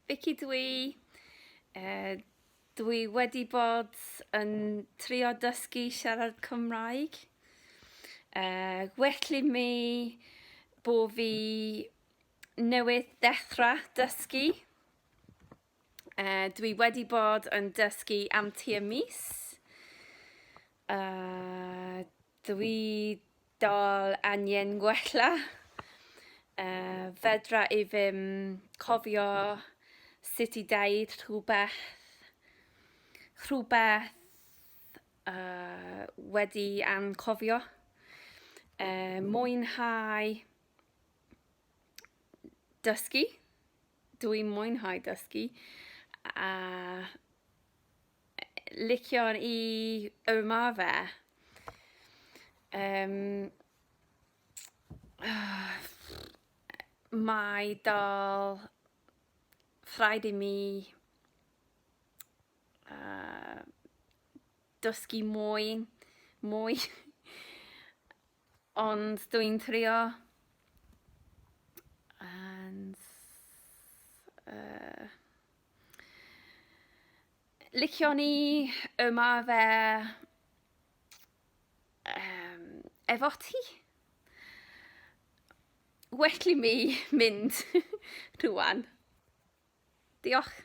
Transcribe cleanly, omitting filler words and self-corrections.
Vicky dwi. Dwi wedi bod yn trio dysgu siarad Cymraeg. Well i mi bod fi newydd dechrau dysgu. Dwi wedi bod yn dysgu am tua mis. Dwi dal angen gwella. Fedra i ddim cofio sut i deud rhywbeth wedi anghofio. Mwynhau dysgu. Dwi'n mwynhau dysgu. Licion i ymarfer. Mae dal rhaid i mi dysgu mwy ond dwi'n trio licion i ymarfer efo ti. Well i mi mynd rwan. Diolch.